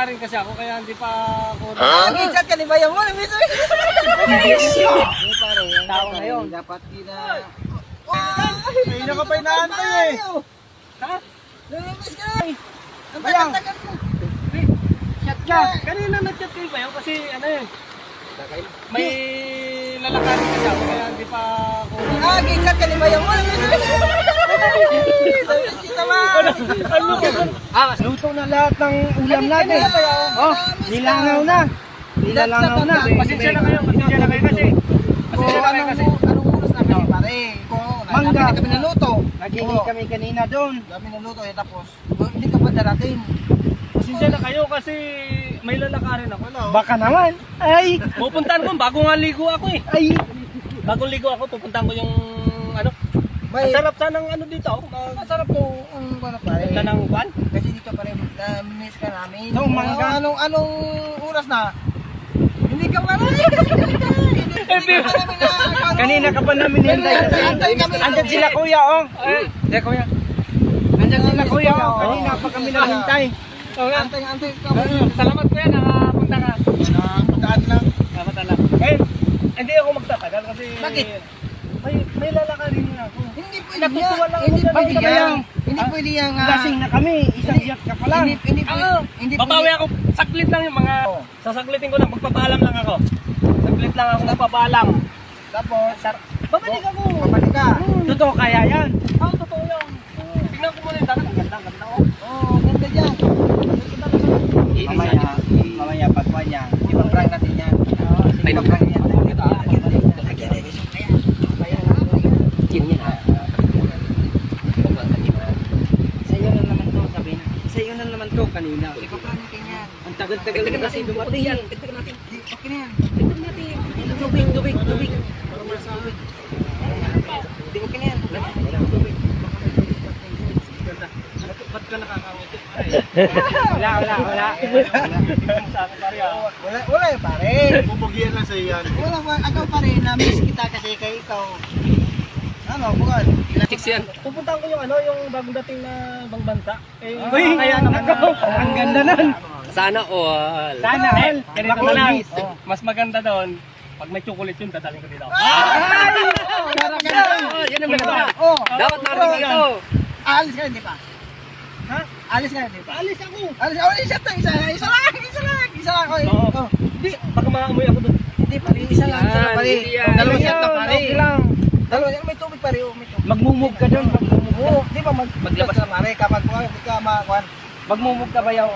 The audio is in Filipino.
lalakarin kasi ako kaya hindi pa ako. Nag-chat ka ni Bayang mo. Tao na yun. Dapat di na... Kanina ka pa inaantay eh. Ha? Namiss ka. Ang Bayang. tagal ko. Chat ka. Kanina nag-chat kayo Bayang kasi ano eh. May lalakarin kasi ako kaya hindi pa ako. Nag-chat ka ni Bayang mo. Kita ba? Luto na lahat ng ulam natin. Oh, nilangaw na. Nilalangaw na. Pasensya na kayo kasi. Pasensya na kayo kasi. Anong oras na kami pare? Mangga. Kami naluto. Naghingi kami kanina doon. Kami naluto eh tapos. Hindi ka pa darating. Pasensya na kayo kasi may lalakarin ako na. Baka naman. Ay, Pupuntahan ko, bago nga ligo ako eh. ay. Bagong ligo ako, pupuntahan ko yung ano. May Masarap sanang ano dito. masarap to ang ano pare. Punta ng van. Kasi dito pare miss ka namin. No, mangga. Anong oras na? Hindi ka pa rin. Kanina ka pa namin hintay. Andyan sila kuya, oh. Eh, kuya. Andyan sila kuya, oh. Kanina pa kami naghintay. Antay ka. Salamat kuya, nakapunta ka. Pagkaan lang. Salamat ala. Eh, hindi ako magtatagal kasi... Bakit? May lalakarin na ako. Hindi pwede Natutuwa lang Hindi ako pwede dyan. yan. Hindi pwede yan. Lasing na kami. Isang yak ka pa lang. Hindi pwede. Babawi ako, saglit lang yung mga... Oh. Sasaglitin ko lang, magpapaalam lang ako. Saglit lang ako magpapaalam. Tapos, Babalik ako. babalik ka. Totoo kaya yan. Totoo yan. Tingnan ko muna yung dagat. Ang ganda, ang ganda oh. Oh, ganda dyan. Mamaya pagkuhan niya. Ipaprank natin yan. Ay, Ipaprank yan. Sa iyo na naman to, sabi na. Sa iyo na naman to kanina. Ipaprank natin yan. Ang tagal-tagal na kasi dumating yan. Okay na yan. Tubig. Di okay na yan. Ba't ka nakakangiti? Wala. Sa akin pare ah. Wala eh pare. Bubugian lang sa iyan. Wala pa. Ikaw pare, na-miss kita kasi kay ikaw. Ano, bukan? Chicks yan. Pupuntahan ko yung ano, yung bagong dating na bang bansa. Eh, Uy, kaya naman ako. Ang ganda nun. Sana all. Sana all. Ganito na lang. Makulis. Mas maganda doon, pag may chocolate yun, dadalhin ko dito. Yan ang maganda. Oh, Dapat narinig ito. alis ka na, di ba? Ha? Alis ka na, di ba? Alis ako. Isa lang. Oo. Oh. Di, baka maamoy ako doon. Hindi pare, isa lang pare. Dalawang shot na pare. Okay lang. Dalawa yan, may tubig pare, oh, may tubig. Magmumove ka doon. Oo, di ba maglabas na pare kapag hindi ka makakuan. Magmumove ka ba yaw?